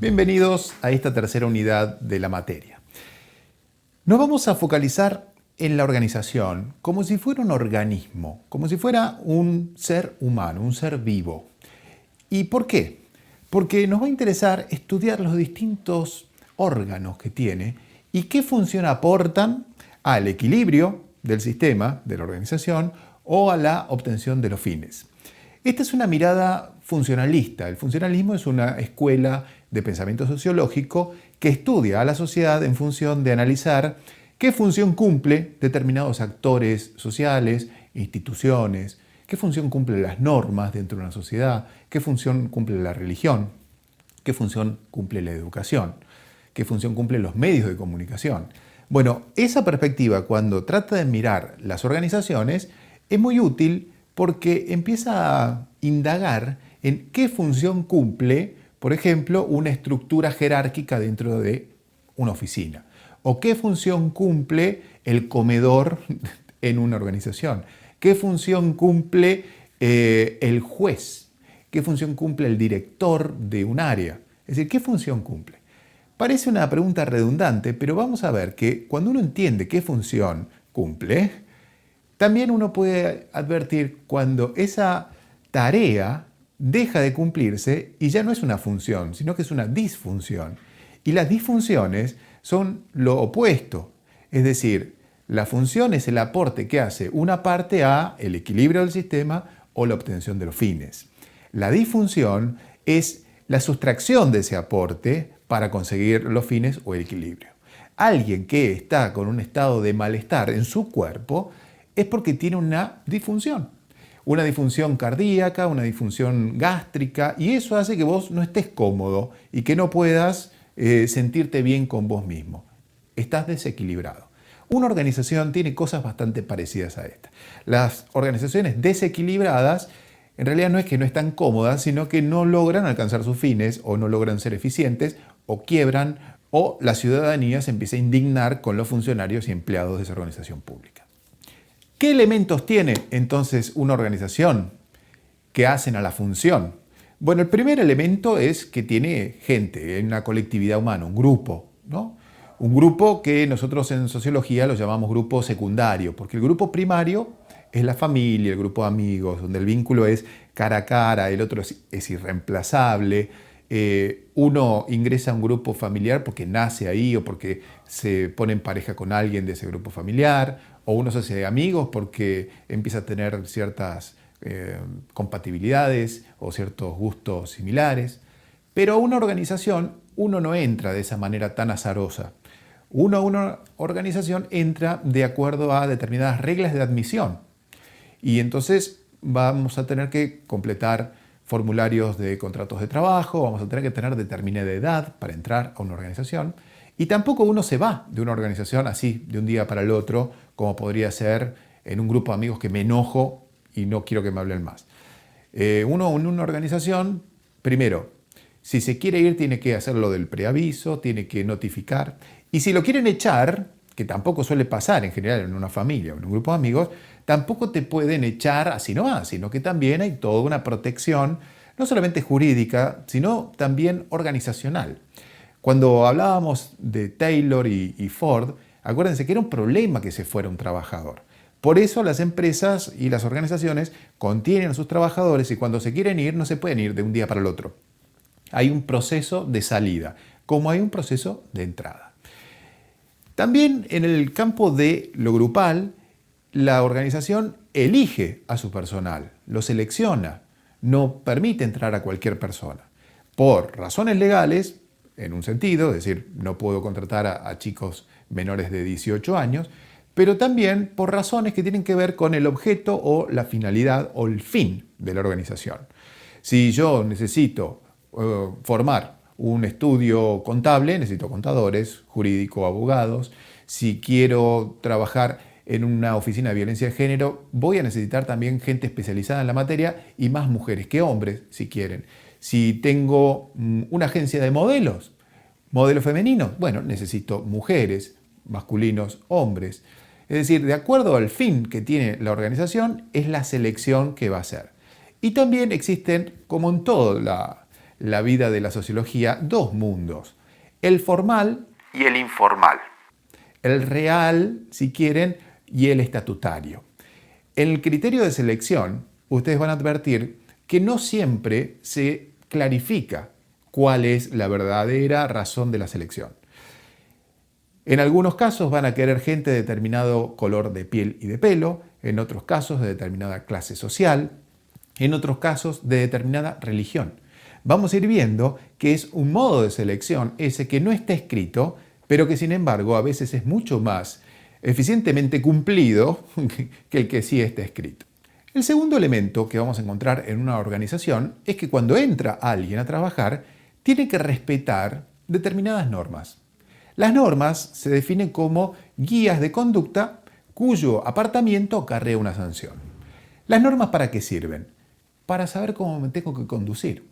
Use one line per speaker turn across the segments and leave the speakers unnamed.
Bienvenidos a esta tercera unidad de la materia. Nos vamos a focalizar en la organización como si fuera un organismo, como si fuera un ser humano, un ser vivo. ¿Y por qué? Porque nos va a interesar estudiar los distintos órganos que tiene y qué función aportan al equilibrio del sistema, de la organización, o a la obtención de los fines. Esta es una mirada funcionalista. El funcionalismo es una escuela de pensamiento sociológico que estudia a la sociedad en función de analizar qué función cumple determinados actores sociales, instituciones, qué función cumplen las normas dentro de una sociedad, qué función cumple la religión, qué función cumple la educación, qué función cumplen los medios de comunicación. Bueno, esa perspectiva, cuando trata de mirar las organizaciones, es muy útil porque empieza a indagar en qué función cumple, por ejemplo, una estructura jerárquica dentro de una oficina, o qué función cumple el comedor en una organización, qué función cumple el juez, qué función cumple el director de un área, es decir, qué función cumple. Parece una pregunta redundante, pero vamos a ver que cuando uno entiende qué función cumple, también uno puede advertir cuando esa tarea deja de cumplirse y ya no es una función, sino que es una disfunción. Y las disfunciones son lo opuesto, es decir, la función es el aporte que hace una parte a el equilibrio del sistema o la obtención de los fines. La disfunción es la sustracción de ese aporte para conseguir los fines o el equilibrio. Alguien que está con un estado de malestar en su cuerpo es porque tiene una disfunción cardíaca, una disfunción gástrica, y eso hace que vos no estés cómodo y que no puedas sentirte bien con vos mismo. Estás desequilibrado. Una organización tiene cosas bastante parecidas a esta. Las organizaciones desequilibradas en realidad no es que no están cómodas, sino que no logran alcanzar sus fines o no logran ser eficientes o quiebran o la ciudadanía se empieza a indignar con los funcionarios y empleados de esa organización pública. ¿Qué elementos tiene entonces una organización que hacen a la función? Bueno, el primer elemento es que tiene gente, una colectividad humana, un grupo, ¿no? Un grupo que nosotros en sociología lo llamamos grupo secundario, porque el grupo primario es la familia, el grupo de amigos, donde el vínculo es cara a cara, el otro es irreemplazable. Uno ingresa a un grupo familiar porque nace ahí o porque se pone en pareja con alguien de ese grupo familiar, o uno se hace amigos porque empieza a tener ciertas compatibilidades o ciertos gustos similares. Pero a una organización uno no entra de esa manera tan azarosa. Uno a una organización entra de acuerdo a determinadas reglas de admisión. Y entonces vamos a tener que completar formularios de contratos de trabajo, vamos a tener que tener determinada edad para entrar a una organización. Y tampoco uno se va de una organización así, de un día para el otro, como podría ser en un grupo de amigos que me enojo y no quiero que me hablen más. Uno en una organización, primero, si se quiere ir tiene que hacerlo del preaviso, tiene que notificar. Y si lo quieren echar, que tampoco suele pasar en general en una familia o en un grupo de amigos, tampoco te pueden echar así nomás, sino que también hay toda una protección, no solamente jurídica, sino también organizacional. Cuando hablábamos de Taylor y Ford, acuérdense que era un problema que se fuera un trabajador. Por eso las empresas y las organizaciones contienen a sus trabajadores y cuando se quieren ir no se pueden ir de un día para el otro. Hay un proceso de salida, como hay un proceso de entrada. También en el campo de lo grupal, la organización elige a su personal, lo selecciona, no permite entrar a cualquier persona. Por razones legales, en un sentido, es decir, no puedo contratar a chicos menores de 18 años, pero también por razones que tienen que ver con el objeto o la finalidad o el fin de la organización. Si yo necesito formar un estudio contable, necesito contadores, jurídicos, abogados. Si quiero trabajar en una oficina de violencia de género, voy a necesitar también gente especializada en la materia y más mujeres que hombres, si quieren. Si tengo una agencia de modelos femeninos, bueno, necesito mujeres, masculinos, hombres. Es decir, de acuerdo al fin que tiene la organización, es la selección que va a hacer. Y también existen, como en toda la vida de la sociología dos mundos: el formal y el informal, el real, si quieren, y el estatutario. En el criterio de selección, ustedes van a advertir que no siempre se clarifica cuál es la verdadera razón de la selección. En algunos casos van a querer gente de determinado color de piel y de pelo, en otros casos de determinada clase social, en otros casos de determinada religión. Vamos a ir viendo que es un modo de selección ese que no está escrito, pero que sin embargo a veces es mucho más eficientemente cumplido que el que sí está escrito. El segundo elemento que vamos a encontrar en una organización es que cuando entra alguien a trabajar, tiene que respetar determinadas normas. Las normas se definen como guías de conducta cuyo apartamiento acarrea una sanción. ¿Las normas para qué sirven? Para saber cómo me tengo que conducir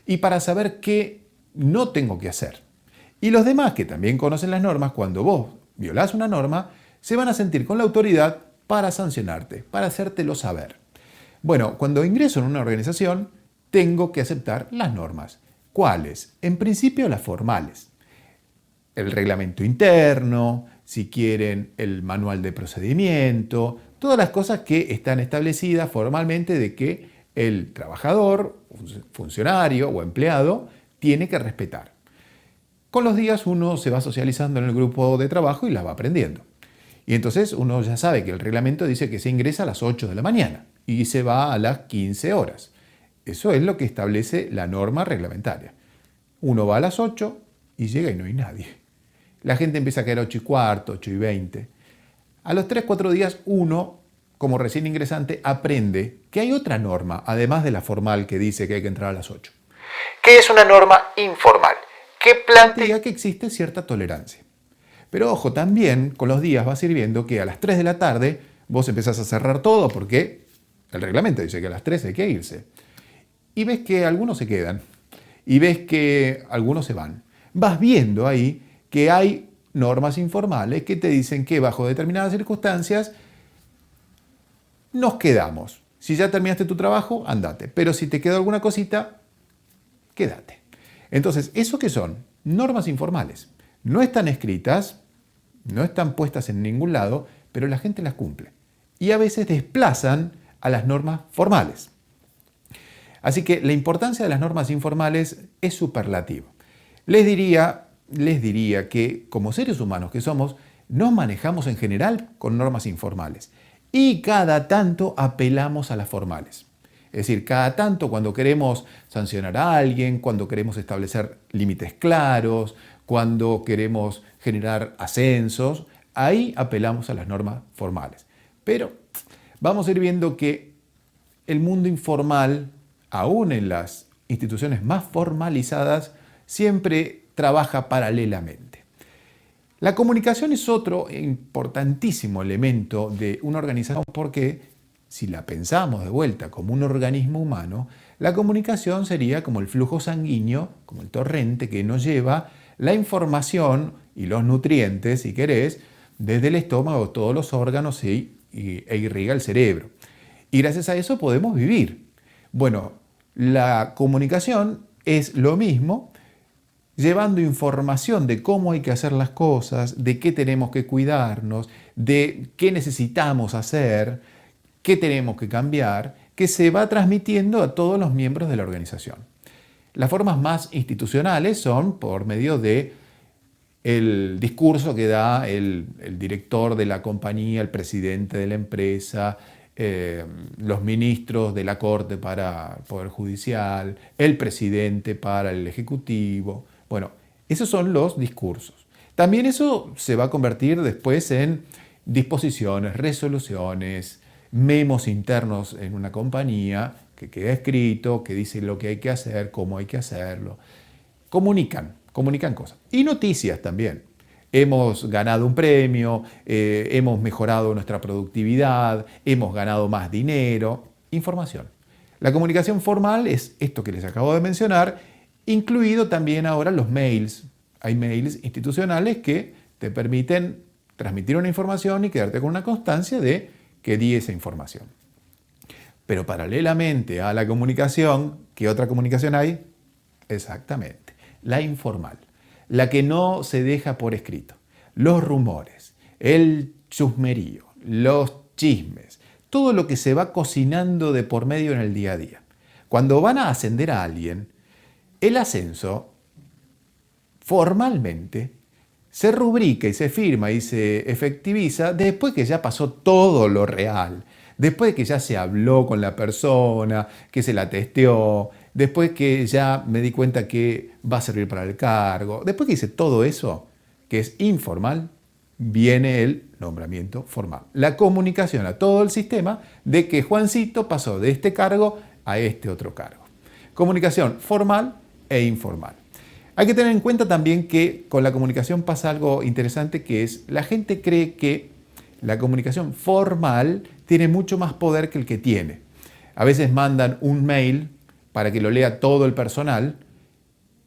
y para saber qué no tengo que hacer. Y los demás que también conocen las normas, cuando vos violás una norma, se van a sentir con la autoridad para sancionarte, para hacértelo saber. Bueno, cuando ingreso en una organización, tengo que aceptar las normas. ¿Cuáles? En principio las formales. El reglamento interno, si quieren, el manual de procedimiento, todas las cosas que están establecidas formalmente de que el trabajador, funcionario o empleado tiene que respetar. Con los días uno se va socializando en el grupo de trabajo y las va aprendiendo. Y entonces uno ya sabe que el reglamento dice que se ingresa a las 8 de la mañana y se va a las 15 horas. Eso es lo que establece la norma reglamentaria. Uno va a las 8 y llega y no hay nadie. La gente empieza a caer a 8 y cuarto, 8 y 20. A los 3-4 días uno, como recién ingresante, aprende que hay otra norma, además de la formal que dice que hay que entrar a las 8. Que es una norma informal, que plantea que existe cierta tolerancia. Pero ojo, también con los días va sirviendo que a las 3 de la tarde vos empezás a cerrar todo porque el reglamento dice que a las 3 hay que irse. Y ves que algunos se quedan y ves que algunos se van. Vas viendo ahí que hay normas informales que te dicen que bajo determinadas circunstancias nos quedamos. Si ya terminaste tu trabajo, andate. Pero si te quedó alguna cosita, quédate. Entonces, ¿eso qué son? Normas informales. No están escritas, no están puestas en ningún lado, pero la gente las cumple. Y a veces desplazan a las normas formales. Así que la importancia de las normas informales es superlativa. Les diría que como seres humanos que somos, nos manejamos en general con normas informales y cada tanto apelamos a las formales. Es decir, cada tanto cuando queremos sancionar a alguien, cuando queremos establecer límites claros, cuando queremos generar ascensos, ahí apelamos a las normas formales. Pero vamos a ir viendo que el mundo informal, aún en las instituciones más formalizadas, siempre trabaja paralelamente. La comunicación es otro importantísimo elemento de una organización porque si la pensamos de vuelta como un organismo humano, la comunicación sería como el flujo sanguíneo, como el torrente que nos lleva la información y los nutrientes, si querés, desde el estómago, todos los órganos e irriga el cerebro. Y gracias a eso podemos vivir. Bueno, la comunicación es lo mismo, llevando información de cómo hay que hacer las cosas, de qué tenemos que cuidarnos, de qué necesitamos hacer, qué tenemos que cambiar, que se va transmitiendo a todos los miembros de la organización. Las formas más institucionales son por medio de el discurso que da el director de la compañía, el presidente de la empresa, los ministros de la Corte para el Poder Judicial, el presidente para el Ejecutivo. Bueno, esos son los discursos. También eso se va a convertir después en disposiciones, resoluciones, memos internos en una compañía que queda escrito, que dice lo que hay que hacer, cómo hay que hacerlo. Comunican cosas. Y noticias también. Hemos ganado un premio, hemos mejorado nuestra productividad, hemos ganado más dinero. Información. La comunicación formal es esto que les acabo de mencionar, incluido también ahora los mails. Hay mails institucionales que te permiten transmitir una información y quedarte con una constancia de que di esa información. Pero paralelamente a la comunicación, ¿qué otra comunicación hay? Exactamente. La informal. La que no se deja por escrito. Los rumores, el chusmerío, los chismes, todo lo que se va cocinando de por medio en el día a día. Cuando van a ascender a alguien, el ascenso formalmente se rubrica y se firma y se efectiviza después que ya pasó todo lo real, después de que ya se habló con la persona, que se la testeó, después que ya me di cuenta que va a servir para el cargo, después que hice todo eso, que es informal, viene el nombramiento formal. La comunicación a todo el sistema de que Juancito pasó de este cargo a este otro cargo. Comunicación formal e informal. Hay que tener en cuenta también que con la comunicación pasa algo interesante, que es la gente cree que la comunicación formal tiene mucho más poder que el que tiene. A veces mandan un mail para que lo lea todo el personal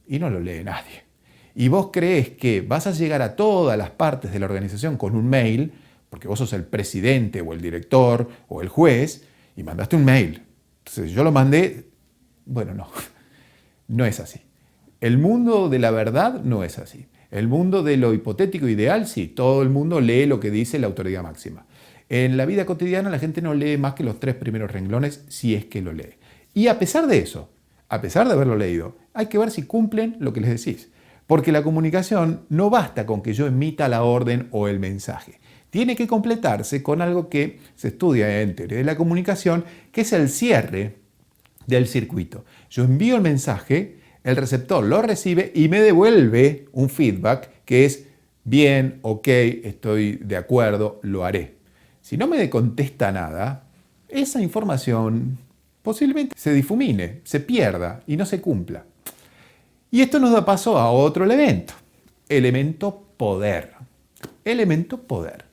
y no lo lee nadie. Y vos crees que vas a llegar a todas las partes de la organización con un mail, porque vos sos el presidente o el director o el juez, y mandaste un mail. Entonces yo lo mandé, bueno, no es así. El mundo de la verdad no es así. El mundo de lo hipotético ideal, sí, todo el mundo lee lo que dice la autoridad máxima. En la vida cotidiana la gente no lee más que los 3 primeros renglones, si es que lo lee. Y a pesar de eso, a pesar de haberlo leído, hay que ver si cumplen lo que les decís. Porque la comunicación no basta con que yo emita la orden o el mensaje. Tiene que completarse con algo que se estudia en teoría de la comunicación, que es el cierre del circuito. Yo envío el mensaje, el receptor lo recibe y me devuelve un feedback que es bien, ok, estoy de acuerdo, lo haré. Si no me contesta nada, esa información posiblemente se difumine, se pierda y no se cumpla. Y esto nos da paso a otro elemento, elemento poder. Elemento poder.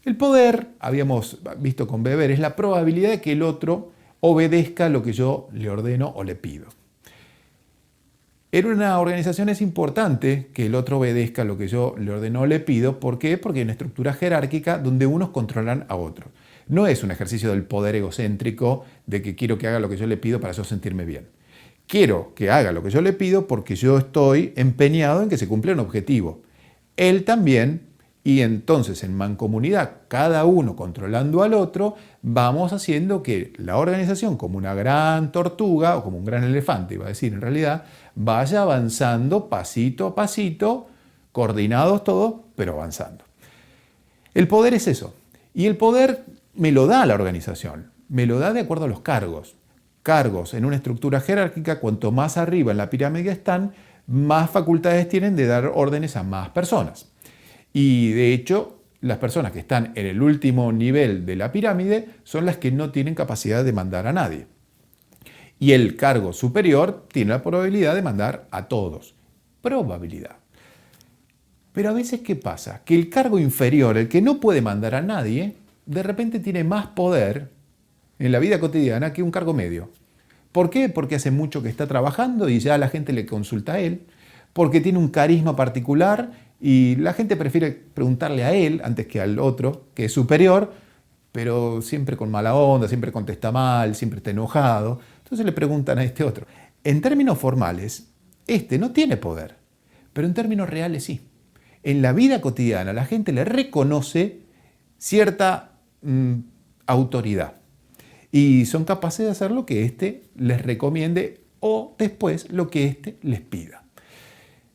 El poder, habíamos visto con Weber, es la probabilidad de que el otro obedezca lo que yo le ordeno o le pido. En una organización es importante que el otro obedezca lo que yo le ordeno o le pido. ¿Por qué? Porque hay una estructura jerárquica donde unos controlan a otros. No es un ejercicio del poder egocéntrico de que quiero que haga lo que yo le pido para yo sentirme bien. Quiero que haga lo que yo le pido porque yo estoy empeñado en que se cumpla un objetivo. Él también, y entonces en mancomunidad, cada uno controlando al otro, vamos haciendo que la organización, como una gran tortuga o como un gran elefante, iba a decir en realidad, vaya avanzando pasito a pasito, coordinados todos, pero avanzando. El poder es eso. Y el poder me lo da la organización, me lo da de acuerdo a los cargos. Cargos en una estructura jerárquica, cuanto más arriba en la pirámide están, más facultades tienen de dar órdenes a más personas. Y de hecho, las personas que están en el último nivel de la pirámide son las que no tienen capacidad de mandar a nadie. Y el cargo superior tiene la probabilidad de mandar a todos. Probabilidad. Pero a veces, ¿qué pasa? Que el cargo inferior, el que no puede mandar a nadie, de repente tiene más poder en la vida cotidiana que un cargo medio. ¿Por qué? Porque hace mucho que está trabajando y ya la gente le consulta a él, porque tiene un carisma particular y la gente prefiere preguntarle a él antes que al otro, que es superior, pero siempre con mala onda, siempre contesta mal, siempre está enojado. Entonces le preguntan a este otro. En términos formales, este no tiene poder, pero en términos reales sí. En la vida cotidiana la gente le reconoce cierta autoridad y son capaces de hacer lo que éste les recomiende o después lo que éste les pida.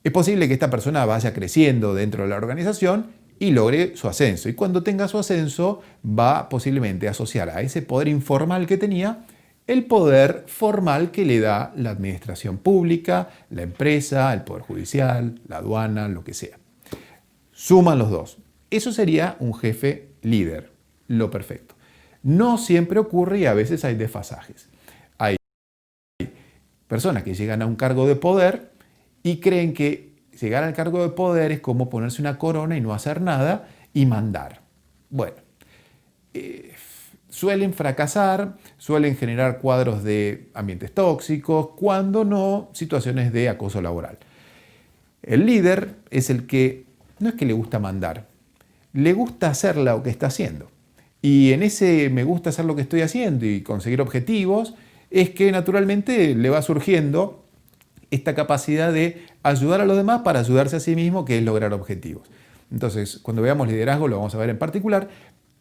Es posible que esta persona vaya creciendo dentro de la organización y logre su ascenso. Y cuando tenga su ascenso va posiblemente a asociar a ese poder informal que tenía el poder formal que le da la administración pública, la empresa, el poder judicial, la aduana, lo que sea. Suman los dos. Eso sería un jefe líder, lo perfecto. No siempre ocurre y a veces hay desfasajes. Hay personas que llegan a un cargo de poder y creen que llegar al cargo de poder es como ponerse una corona y no hacer nada y mandar. Bueno, suelen fracasar, suelen generar cuadros de ambientes tóxicos, cuando no situaciones de acoso laboral. El líder es el que no es que le gusta mandar, le gusta hacer lo que está haciendo. Y en ese me gusta hacer lo que estoy haciendo y conseguir objetivos, es que naturalmente le va surgiendo esta capacidad de ayudar a los demás para ayudarse a sí mismo, que es lograr objetivos. Entonces, cuando veamos liderazgo lo vamos a ver en particular,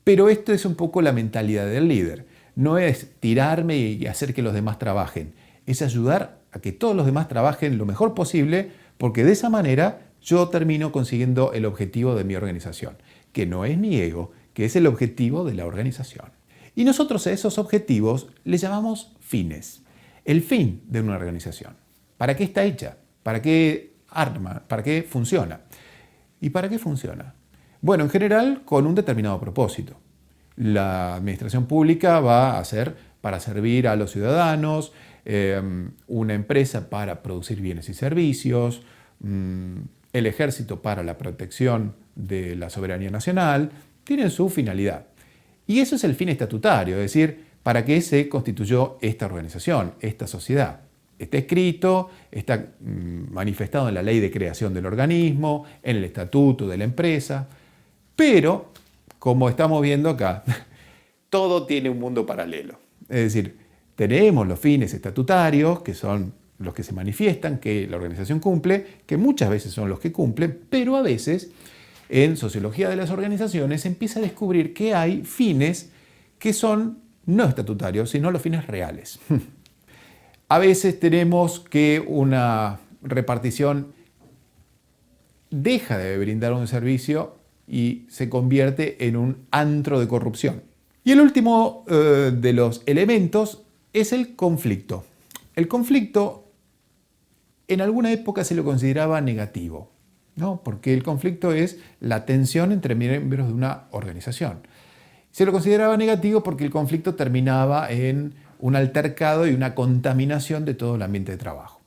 pero esto es un poco la mentalidad del líder. No es tirarme y hacer que los demás trabajen, es ayudar a que todos los demás trabajen lo mejor posible, porque de esa manera yo termino consiguiendo el objetivo de mi organización, que no es mi ego, que es el objetivo de la organización. Y nosotros a esos objetivos les llamamos fines. El fin de una organización. ¿Para qué está hecha? ¿Para qué arma? ¿Para qué funciona? ¿Y para qué funciona? Bueno, en general con un determinado propósito. La administración pública va a ser para servir a los ciudadanos, una empresa para producir bienes y servicios, el ejército para la protección de la soberanía nacional, tienen su finalidad. Y eso es el fin estatutario, es decir, para qué se constituyó esta organización, esta sociedad. Está escrito, está manifestado en la ley de creación del organismo, en el estatuto de la empresa, pero, como estamos viendo acá, todo tiene un mundo paralelo. Es decir, tenemos los fines estatutarios, que son los que se manifiestan, que la organización cumple, que muchas veces son los que cumplen, pero a veces en sociología de las organizaciones se empieza a descubrir que hay fines que son no estatutarios, sino los fines reales. A veces tenemos que una repartición deja de brindar un servicio y se convierte en un antro de corrupción. Y el último de los elementos es el conflicto. El conflicto en alguna época se lo consideraba negativo, ¿no? Porque el conflicto es la tensión entre miembros de una organización. Se lo consideraba negativo porque el conflicto terminaba en un altercado y una contaminación de todo el ambiente de trabajo.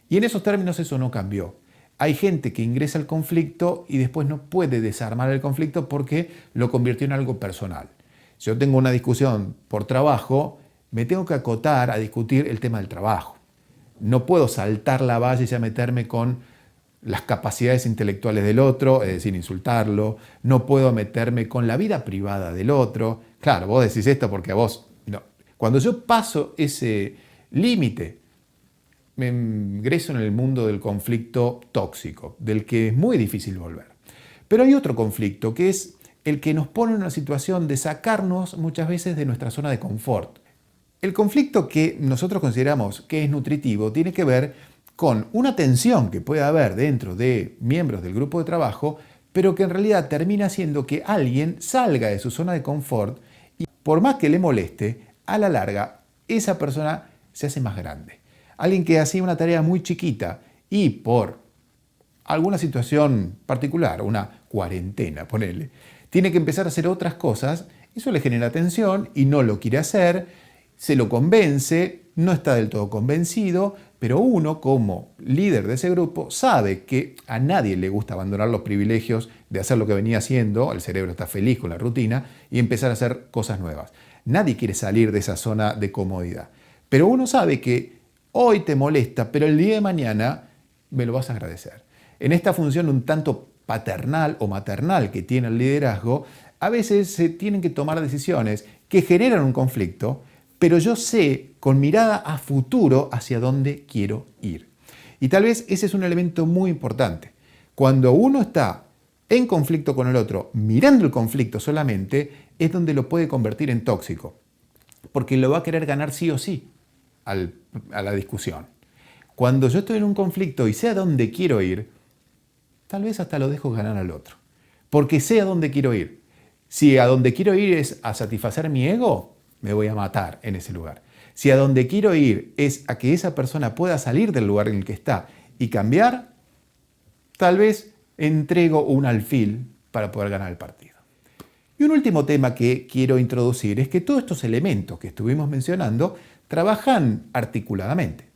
Y en esos términos eso no cambió. Hay gente que ingresa al conflicto y después no puede desarmar el conflicto porque lo convirtió en algo personal. Si yo tengo una discusión por trabajo, me tengo que acotar a discutir el tema del trabajo. No puedo saltar la valla y ya meterme con las capacidades intelectuales del otro, es decir, insultarlo. No puedo meterme con la vida privada del otro. Claro, vos decís esto porque a vos no. Cuando yo paso ese límite, me ingreso en el mundo del conflicto tóxico, del que es muy difícil volver. Pero hay otro conflicto que es el que nos pone en una situación de sacarnos muchas veces de nuestra zona de confort. El conflicto que nosotros consideramos que es nutritivo tiene que ver con una tensión que puede haber dentro de miembros del grupo de trabajo, pero que en realidad termina haciendo que alguien salga de su zona de confort y por más que le moleste, a la larga esa persona se hace más grande. Alguien que hacía una tarea muy chiquita y por alguna situación particular, una cuarentena, ponele, tiene que empezar a hacer otras cosas, eso le genera tensión y no lo quiere hacer, se lo convence, no está del todo convencido, pero uno como líder de ese grupo sabe que a nadie le gusta abandonar los privilegios de hacer lo que venía haciendo, el cerebro está feliz con la rutina, y empezar a hacer cosas nuevas. Nadie quiere salir de esa zona de comodidad, pero uno sabe que hoy te molesta, pero el día de mañana me lo vas a agradecer. En esta función un tanto paternal o maternal que tiene el liderazgo, a veces se tienen que tomar decisiones que generan un conflicto, pero yo sé con mirada a futuro hacia dónde quiero ir. Y tal vez ese es un elemento muy importante. Cuando uno está en conflicto con el otro, mirando el conflicto solamente, es donde lo puede convertir en tóxico, porque lo va a querer ganar sí o sí a la discusión. Cuando yo estoy en un conflicto y sé a dónde quiero ir, tal vez hasta lo dejo ganar al otro, porque sé a dónde quiero ir. Si a dónde quiero ir es a satisfacer mi ego, me voy a matar en ese lugar. Si a donde quiero ir es a que esa persona pueda salir del lugar en el que está y cambiar, tal vez entrego un alfil para poder ganar el partido. Y un último tema que quiero introducir es que todos estos elementos que estuvimos mencionando trabajan articuladamente.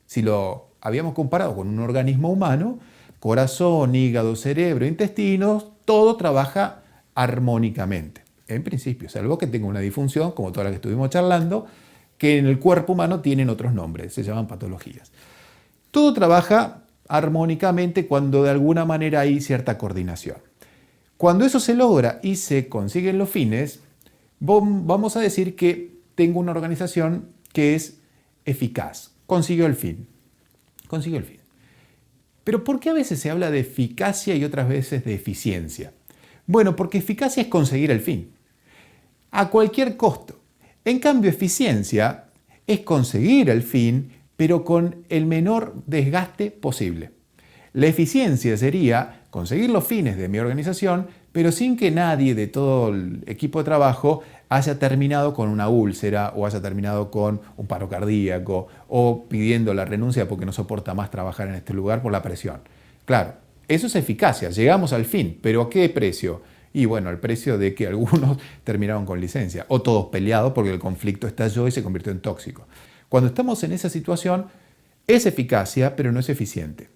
Si lo habíamos comparado con un organismo humano, corazón, hígado, cerebro, intestinos, todo trabaja armónicamente. En principio, salvo que tenga una disfunción, como toda la que estuvimos charlando, que en el cuerpo humano tienen otros nombres, se llaman patologías. Todo trabaja armónicamente cuando de alguna manera hay cierta coordinación. Cuando eso se logra y se consiguen los fines, vamos a decir que tengo una organización que es eficaz, consiguió el fin. Consiguió el fin. Pero ¿por qué a veces se habla de eficacia y otras veces de eficiencia? Bueno, porque eficacia es conseguir el fin, a cualquier costo. En cambio, eficiencia es conseguir el fin, pero con el menor desgaste posible. La eficiencia sería conseguir los fines de mi organización, pero sin que nadie de todo el equipo de trabajo haya terminado con una úlcera o haya terminado con un paro cardíaco o pidiendo la renuncia porque no soporta más trabajar en este lugar por la presión. Claro, eso es eficacia, llegamos al fin, pero ¿a qué precio? Y bueno, el precio de que algunos terminaron con licencia o todos peleados porque el conflicto estalló y se convirtió en tóxico. Cuando estamos en esa situación, es eficacia, pero no es eficiente.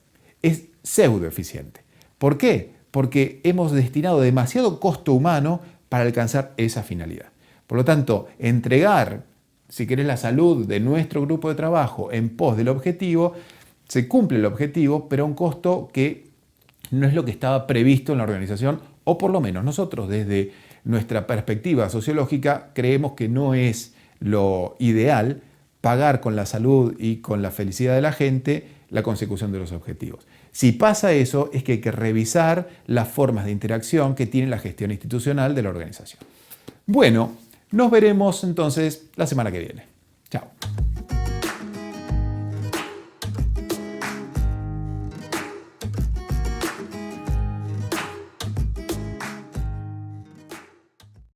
Es pseudo eficiente. ¿Por qué? Porque hemos destinado demasiado costo humano para alcanzar esa finalidad. Por lo tanto, entregar, si querés, la salud de nuestro grupo de trabajo en pos del objetivo, se cumple el objetivo, pero a un costo que no es lo que estaba previsto en la organización, o por lo menos nosotros desde nuestra perspectiva sociológica creemos que no es lo ideal pagar con la salud y con la felicidad de la gente la consecución de los objetivos. Si pasa eso, es que hay que revisar las formas de interacción que tiene la gestión institucional de la organización. Bueno, nos veremos entonces la semana que viene. Chao.